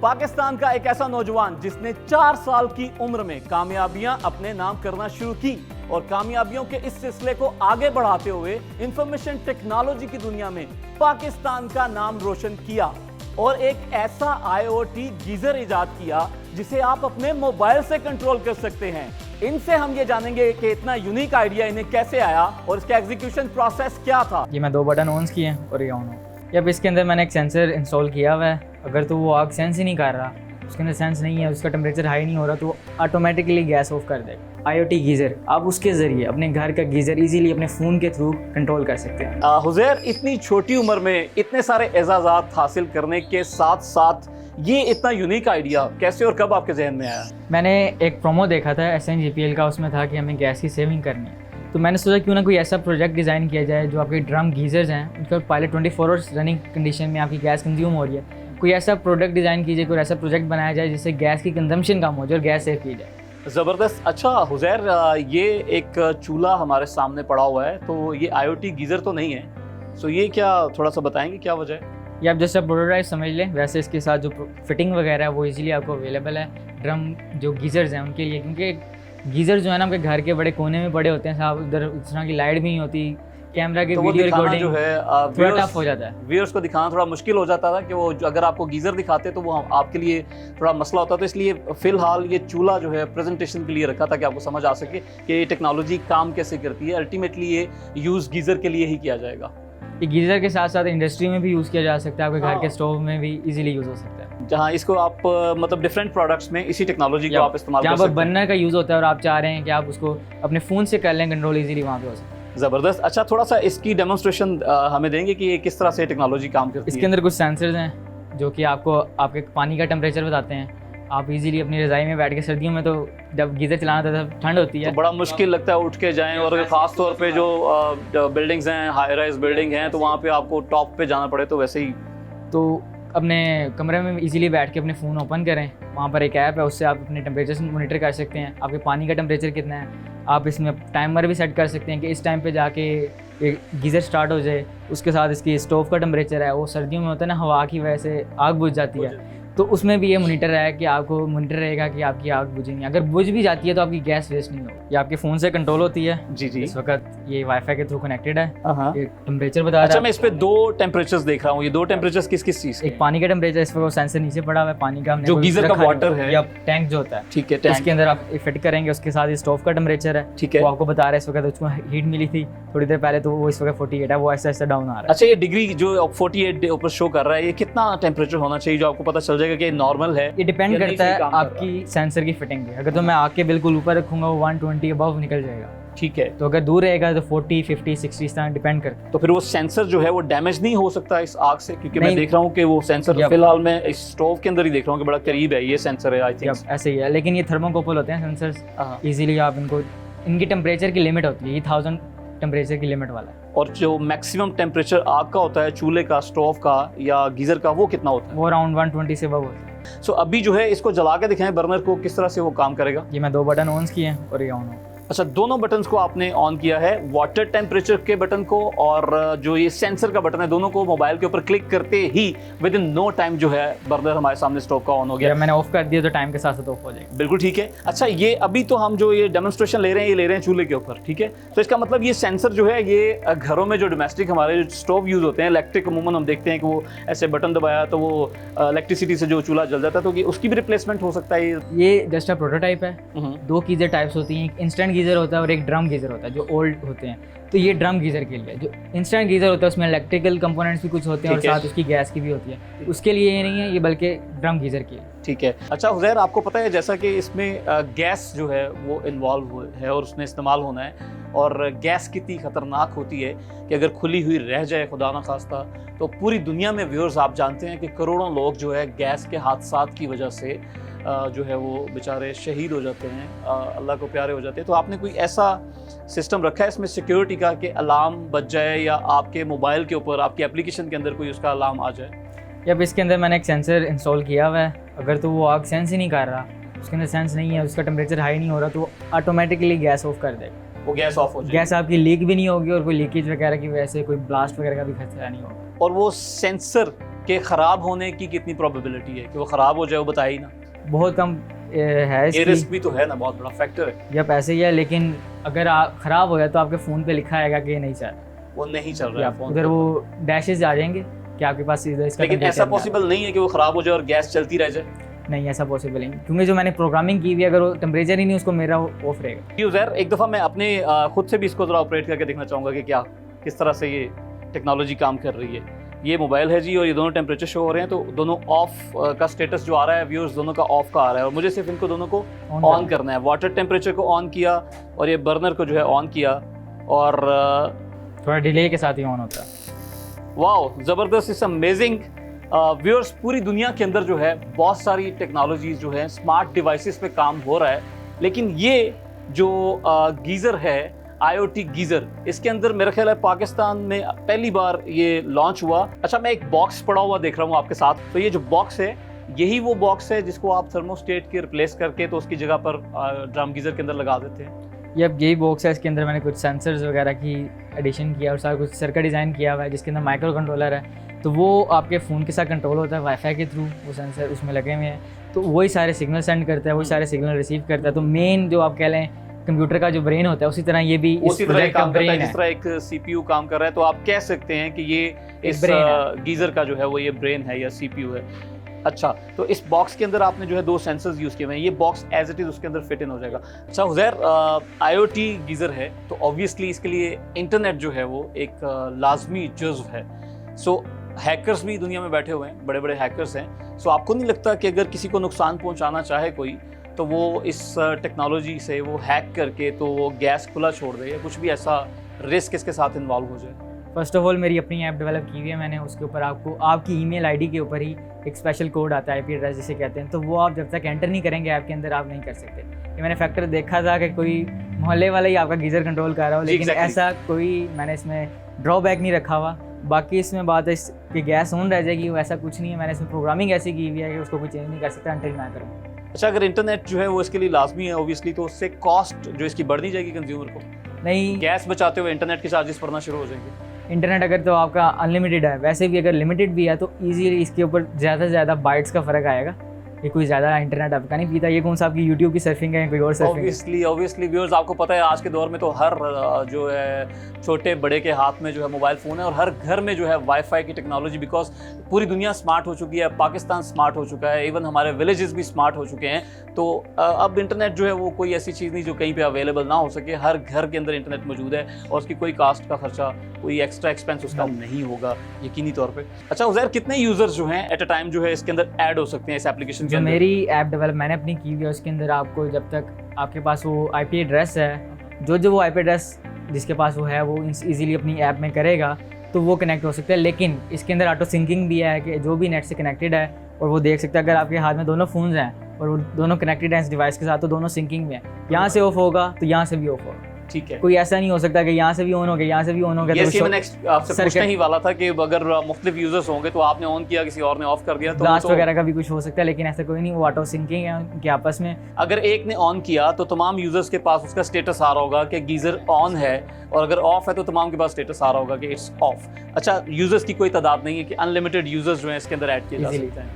पाकिस्तान का एक ऐसा नौजवान जिसने 4 साल की उम्र में कामयाबियां अपने नाम करना शुरू की और कामयाबियों के इस सिलसिले को आगे बढ़ाते हुए इंफॉर्मेशन टेक्नोलॉजी की दुनिया में पाकिस्तान का नाम रोशन किया और एक ऐसा IoT गीजर इजाद किया जिसे आप अपने मोबाइल से कंट्रोल कर सकते हैं। इनसे हम ये जानेंगे कि इतना यूनिक आइडिया इन्हें कैसे आया और इसका एग्जीक्यूशन प्रोसेस क्या था। ये मैं 2 बटन ऑन किए हैं और ये ऑन हो। अब इसके अंदर मैंने एक सेंसर इंस्टॉल किया हुआ है। अगर तो वो आग सेंस ही नहीं कर रहा, उसके अंदर सेंस नहीं है, उसका टेम्परेचर हाई नहीं हो रहा, तो ऑटोमेटिकली गैस ऑफ कर देगा। IoT गीज़र, आप उसके ज़रिए अपने घर का गीज़र इजीली अपने फ़ोन के थ्रू कंट्रोल कर सकते हैं। हुज़ैर, इतनी छोटी उम्र में इतने सारे एजाज़ात हासिल करने के साथ साथ ये इतना यूनिक आइडिया कैसे और कब आपके जहन में आया? मैंने एक प्रोमो देखा था SNGPL का, उसमें था कि हमें गैस की सेविंग करनी है, तो मैंने सोचा क्यों ना कोई ऐसा प्रोजेक्ट डिज़ाइन किया जाए जो आपके ड्रम गीज़र्स हैं उनका पहले 24 आवर्स रनिंग कंडीशन में आपकी गैस कंज्यूम हो रही है, कोई ऐसा प्रोडक्ट डिज़ाइन कीजिए, कोई ऐसा प्रोजेक्ट बनाया जाए जिससे गैस की कंजम्पशन कम हो जाए और गैस सेव की जाए। ज़बरदस्त। अच्छा हुज़ैर, ये एक चूल्हा हमारे सामने पड़ा हुआ है, तो ये IoT गीज़र तो नहीं है, सो ये क्या थोड़ा सा बताएंगे क्या वजह है? ये आप जैसे प्रोटोटाइप समझ लें, वैसे इसके साथ जो फिटिंग वगैरह है वो इजीली आपको अवेलेबल है ड्रम जो गीज़र्स हैं उनके लिए, क्योंकि गीज़र जो है ना आपके घर के बड़े कोने में पड़े होते हैं साहब, उधर इस तरह की लाइट भी नहीं होती, कैमरा की वीडियो रिकॉर्डिंग जो है थोड़ा टफ हो जाता है, व्यूअर्स को दिखाना थोड़ा मुश्किल हो जाता था कि वो अगर आपको गीज़र दिखाते तो वो आपके लिए थोड़ा मसला होता, तो इसलिए फ़िलहाल ये चूल्हा जो है प्रेजेंटेशन के लिए रखा था कि आपको समझ आ सके कि ये टेक्नोलॉजी काम कैसे करती है। अल्टीमेटली ये यूज़ गीज़र के लिए ही किया जाएगा। ये गीज़र के साथ साथ इंडस्ट्री में भी यूज़ किया जा सकता है, आपके घर के स्टोव में भी इजीली यूज़ हो सकता है, जहाँ इसको आप मतलब डिफरेंट प्रोडक्ट्स में इसी टेक्नोलॉजी को आप इस्तेमाल कर सकते हैं। जहाँ पर बर्नर का यूज़ होता है और आप चाह रहे हैं कि आप उसको अपने फ़ोन से कर लें कंट्रोल, इजीली वहाँ पे हो सकता है। ज़बरदस्त। अच्छा, थोड़ा सा इसकी डेमोन्स्ट्रेशन हमें देंगे कि ये किस तरह से टेक्नोलॉजी काम करती है? इसके अंदर कुछ सेंसर्स हैं जो कि आपको आपके पानी का टेम्परेचर बताते हैं। आप इजीली अपनी रज़ाई में बैठ के, सर्दियों में तो जब गीज़र चलाना था तब ठंड होती है, तो बड़ा मुश्किल लगता है उठ के जाएं, और ख़ास तौर पे जो बिल्डिंग्स हैं, हाई राइज बिल्डिंग हैं, तो वहाँ पे आपको टॉप पे जाना पड़े तो वैसे ही तो अपने कमरे में इजीली बैठ के अपने फ़ोन ओपन करें, वहाँ पर एक ऐप है, उससे आप अपने टेम्परेचर मॉनिटर कर सकते हैं, आपके पानी का टेम्परेचर कितना है। आप इसमें टाइमर भी सेट कर सकते हैं कि इस टाइम पे जाके गीज़र स्टार्ट हो जाए। उसके साथ इसकी स्टोव का टेम्परेचर है, वो सर्दियों में होता है ना, हवा की वजह से आग बुझ जाती है, तो उसमें भी ये मॉनिटर है कि आपको मॉनिटर रहेगा कि आपकी आग बुझेगी, अगर बुझ भी जाती है तो आपकी गैस वेस्ट नहीं होगी। ये आपके फ़ोन से कंट्रोल होती है। जी जी। इस वक्त ये वाईफाई के थ्रू कनेक्टेड है, ये टेम्परेचर बता रहा है। अच्छा, मैं इस पे 2 टेम्परेचर्स देख रहा हूँ, ये 2 टेम्परेचर्स किस चीज़ के? एक पानी का टेम्परेचर, इस वक्त सेंसर नीचे पड़ा हुआ है पानी का, जो गीज़र का वाटर है या टैंक जो होता है, ठीक है, इसके अंदर आप फिट करेंगे। उसके साथ ये स्टोव का टेम्परेचर है, ठीक है, वो आपको बता रहा है इस वक्त उसको हीट मिली थी थोड़ी देर पहले, तो वो इस वक्त 48 है, वो ऐसा ऐसा डाउन आ रहा है। अच्छा, ये डिग्री जो 48 ऊपर शो कर रहा है, ये कितना टेम्परेचर होना चाहिए जो आपको पता चल जाएगा कि नॉर्मल है? ये डिपेंड करता है आपकी सेंसर की फिटिंग पे। अगर तो मैं आग के बिल्कुल ऊपर रखूंगा वो 120 अबव निकल जाएगा, ठीक है, तो अगर दूर रहेगा तो 40, 50, 60 इस तरह डिपेंड करता है। तो फिर वो सेंसर जो है वो डैमेज नहीं हो सकता इस आग से? क्योंकि मैं देख रहा हूँ कि वो सेंसर फिलहाल मैं इस स्टोव के अंदर ही देख रहा हूँ कि बड़ा करीब है ये सेंसर है, आई थिंक ऐसे ही है, लेकिन ये थर्मोकपल होते हैं सेंसर्स, इजीली आप इनको, इनकी टेम्परेचर की लिमिट होती है, ये 1000 टेम्परेचर की लिमिट वाला है। और जो मैक्सिमम टेम्परेचर आग का होता है, चूल्हे का, स्टोव का या गीजर का, वो कितना होता है? वो अराउंड 120 से अबव होता है। सो अभी जो है इसको जला के दिखाएं बर्नर को, किस तरह से वो काम करेगा? ये मैं 2 बटन ऑन किए हैं और ये ऑन हो। अच्छा, दोनों बटन्स को आपने ऑन किया है, वाटर टेम्परेचर के बटन को और जो ये सेंसर का बटन है, दोनों को मोबाइल के ऊपर क्लिक करते ही विद इन नो टाइम जो है बर्नर हमारे सामने स्टोव का ऑन हो गया। मैंने ऑफ कर दिया तो टाइम के साथ साथ ऑफ हो जाएगा। बिल्कुल ठीक है। अच्छा, ये अभी तो हम जो ये डेमोन्स्ट्रेशन ले रहे हैं, ये ले रहे हैं चूल्हे के ऊपर, ठीक है, तो इसका मतलब ये सेंसर जो है ये घरों में जो डोमेस्टिक हमारे जो स्टोव यूज़ होते हैं इलेक्ट्रिक, अमूमन हम देखते हैं कि वो ऐसे बटन दबाया तो वो इलेक्ट्रिसिटी से जो चूल्हा जल जाता है, तो उसकी भी रिप्लेसमेंट हो सकता है? ये जस्ट अ प्रोटोटाइप है। 2 गीज़र टाइप्स होती हैं, एक इंस्टेंट गीज़र होता है और एक ड्रम गीज़र होता है जो ओल्ड होते हैं। तो ये ड्रम गीज़र के लिए, जो इंस्टेंट गीज़र होता है उसमें इलेक्ट्रिकल कंपोनेंट्स भी कुछ होते हैं और साथ उसकी गैस की भी होती है, उसके लिए ये नहीं है, ये बल्कि ड्रम गीज़र की है। ठीक है। अच्छा हुज़ैर, आपको पता है जैसा कि इसमें गैस जो है वो इन्वॉल्व है और उसमें इस्तेमाल होना है, और गैस कितनी ख़तरनाक होती है कि अगर खुली हुई रह जाए खुदा ना खास्ता, तो पूरी दुनिया में व्यूअर्स आप जानते हैं कि करोड़ों लोग जो है गैस के हादसात की वजह से जो है वो बेचारे शहीद हो जाते हैं, अल्लाह को प्यारे हो जाते हैं। तो आपने कोई ऐसा सिस्टम रखा है इसमें सिक्योरिटी का कि अलार्म बज जाए या आपके मोबाइल के ऊपर आपकी एप्लीकेशन के अंदर कोई उसका अलार्म आ जाए? अब इसके अंदर मैंने एक सेंसर इंस्टॉल किया हुआ है, अगर तो वो आग सेंस ही नहीं कर रहा, उसके अंदर सेंस नहीं है, उसका टेम्परेचर हाई नहीं हो रहा, तो ऑटोमेटिकली गैस ऑफ कर देगा। वो गैस ऑफ हो जाएगी, गैस आपकी लीक भी नहीं होगी और कोई लीकेज वगैरह की वजह से कोई ब्लास्ट वगैरह का भी खतरा नहीं होगा। और वो सेंसर कि ख़राब होने की कितनी प्रोबेबिलिटी है कि वो ख़राब हो जाए, वो बताया ही ना। बहुत कम है ये इसकी। रिस्क भी तो है ना, बहुत बड़ा फैक्टर है। या पैसे ही है, लेकिन अगर आप ख़राब हो गया तो आपके फ़ोन पे लिखा आएगा कि ये नहीं चल वो नहीं चल रहा है फोन उधर पे। वो डैशेज आ जाएंगे कि आपके पास इधर इसका लेकिन temperature ऐसा नहीं आ रहा। पॉसिबल नहीं है कि वो ख़राब हो जाए और गैस चलती रह जाए। नहीं, ऐसा पॉसिबल नहीं, क्योंकि जो मैंने प्रोग्रामिंग की हुई है, अगर वो टेम्परेचर ही नहीं उसको मेरा ऑफ रहेगा। जी उज़ैर, एक दफ़ा मैं अपने खुद से भी इसको ज़रा ऑपरेट करके देखना चाहूँगा कि क्या किस तरह से ये टेक्नोलॉजी काम कर रही है। ये मोबाइल है जी और ये दोनों टेम्परेचर शो हो रहे हैं, तो दोनों ऑफ का स्टेटस जो आ रहा है व्यूअर्स दोनों का ऑफ का आ रहा है और मुझे सिर्फ इनको दोनों को ऑन करना है। वाटर टेम्परेचर को ऑन किया और ये बर्नर को जो है ऑन किया और थोड़ा डिले के साथ ही ऑन होता है। वाओ, ज़बरदस्त, इट्स अमेजिंग। व्यूअर्स, पूरी दुनिया के अंदर जो है बहुत सारी टेक्नोलॉजीज जो है स्मार्ट डिवाइसेस पे काम हो रहा है, लेकिन ये जो गीज़र है IoT गीज़र, इसके अंदर मेरा ख्याल है पाकिस्तान में पहली बार ये लॉन्च हुआ। अच्छा, मैं एक बॉक्स पड़ा हुआ देख रहा हूँ आपके साथ, तो ये जो बॉक्स है यही वो बॉक्स है जिसको आप थर्मोस्टेट के रिप्लेस करके तो उसकी जगह पर ड्रम गीज़र के अंदर लगा देते हैं। ये अब यही बॉक्स है, इसके अंदर मैंने कुछ सेंसर्स वगैरह की एडिशन किया और सारा कुछ सर्किट डिज़ाइन किया हुआ है, जिसके अंदर माइक्रो कंट्रोलर है, तो वो आपके फ़ोन के साथ कंट्रोल होता है वाईफाई के थ्रू। वो सेंसर उसमें लगे हुए हैं, तो वही सारे सिग्नल सेंड करता है, वही सारे सिग्नल रिसीव करता है। तो मेन जो आप कह लें कंप्यूटर का जो ब्रेन होता है, उसी तरह ये भी इस उसी तरह प्रोजेक्ट का काम करता है ब्रेन जिस है। तरह एक CPU काम कर रहा है, तो आप कह सकते हैं कि ये इस brain है। गीज़र का जो है वो ये ब्रेन है या CPU है। अच्छा, तो इस बॉक्स के अंदर आपने जो है 2 सेंसर्स यूज़ किए हुए हैं, ये बॉक्स एज इट इज़ उसके अंदर फिट इन हो जाएगा। अच्छा उज़ैर, IoT गीज़र है तो ऑब्वियसली इसके लिए इंटरनेट जो है वो एक लाजमी जुज़्व है। सो हैकर्स भी दुनिया में बैठे हुए हैं, बड़े बड़े हैकर्स हैं। सो आपको नहीं लगता कि अगर किसी को नुकसान पहुंचाना चाहे कोई, तो वो इस टेक्नोलॉजी से वो हैक करके तो वो गैस खुला छोड़ दे या कुछ भी ऐसा रिस्क इसके साथ इन्वॉल्व हो जाए? फर्स्ट ऑफ ऑल मेरी अपनी ऐप डेवलप की हुई है मैंने, उसके ऊपर आपको आपकी ईमेल आईडी के ऊपर ही एक स्पेशल कोड आता है, IP एड्रेस जिसे कहते हैं, तो वो आप जब तक एंटर नहीं करेंगे ऐप के अंदर आप नहीं कर सकते। ये मैंने फैक्टर देखा था कि कोई मोहल्ले वाला ही आपका गीज़र कंट्रोल कर रहा हो, लेकिन ऐसा कोई मैंने इसमें ड्रॉबैक नहीं रखा हुआ। बाकी इसमें बात है कि गैस ऑन रह जाएगी, वो ऐसा कुछ नहीं है। मैंने इसमें प्रोग्रामिंग ऐसी की हुई है कि उसको कोई चेंज नहीं कर सकता अंटिल मैं करूँ। अच्छा, अगर इंटरनेट जो है वो इसके लिए लाजमी है ऑब्वियसली, तो उससे कॉस्ट जो इसकी बढ़ नहीं जाएगी कंज्यूमर को? नहीं, गैस बचाते हुए इंटरनेट के चार्जेस पड़ना शुरू हो जाएंगे। इंटरनेट अगर तो आपका अनलिमिटेड है, वैसे भी अगर लिमिटेड भी है तो ईजीली इसके ऊपर ज़्यादा से ज़्यादा बाइट्स का फ़र्क आएगा। ये कोई ज़्यादा इंटरनेट आपका नहीं पीता। ये कौन सा आपकी यूट्यूब की सर्फिंग है, कोई और सर्फिंग है? ऑब्वियसली व्यूअर्स, आपको पता है आज के दौर में तो हर जो है छोटे बड़े के हाथ में जो है मोबाइल फ़ोन है और हर घर में जो है वाईफाई की टेक्नोलॉजी, बिकॉज पूरी दुनिया स्मार्ट हो चुकी है, पाकिस्तान स्मार्ट हो चुका है, इवन हमारे विलेजेस भी स्मार्ट हो चुके हैं। तो अब इंटरनेट जो है वो कोई ऐसी चीज़ नहीं जो कहीं पे अवेलेबल ना हो सके। हर घर के अंदर इंटरनेट मौजूद है और उसकी कोई कास्ट का खर्चा, कोई एक्स्ट्रा एक्सपेंस उसका नहीं होगा यकीनी तौर पे। अच्छा उज़ैर, कितने यूज़र्स जो हैं एट अ टाइम जो है इसके अंदर ऐड हो सकते हैं इस एप्लीकेशन के जो अंदर? मेरी ऐप डेवलप मैंने अपनी की हुई है उसके अंदर आपको जब तक आपके पास वो IP एड्रेस है, जो वो IP एड्रेस जिसके पास वो है वो ईजिली अपनी ऐप में करेगा तो वो कनेक्ट हो सकता है। लेकिन इसके अंदर ऑटो सिंकिंग भी है कि जो भी नेट से कनेक्टेड है और वो देख सकता है। अगर आपके हाथ में दोनों फ़ोन्स हैं और वो दोनों कनेक्टेड हैं इस डिवाइस के साथ, तो दोनों सिंकिंग में है। यहाँ से ऑफ होगा तो यहाँ से भी ऑफ होगा। ठीक है, कोई ऐसा नहीं हो सकता कि यहाँ से भी ऑन हो गया, यहाँ से भी ऑन हो गया। ये तो नेक्स्ट आपसे पूछने ही वाला था कि अगर मुख्तलिफ यूजर्स होंगे तो आपने ऑन किया, किसी और ने ऑफ कर दिया, तो ब्लास्ट वगैरह का भी कुछ हो सकता है, लेकिन ऐसा कोई नहीं। वो ऑटो सिंकिंग है उनके आपस में। अगर एक ने ऑन किया तो तमाम यूजर्स के पास उसका स्टेटस आ रहा होगा कि गीजर ऑन है, और अगर ऑफ है तो तमाम के पास स्टेटस आ रहा होगा कि इट्स ऑफ। अच्छा, यूजर्स की कोई तादाद नहीं है कि अनलिमिटेड यूजर्स जो है इसके अंदर ऐड किए जा सकते हैं।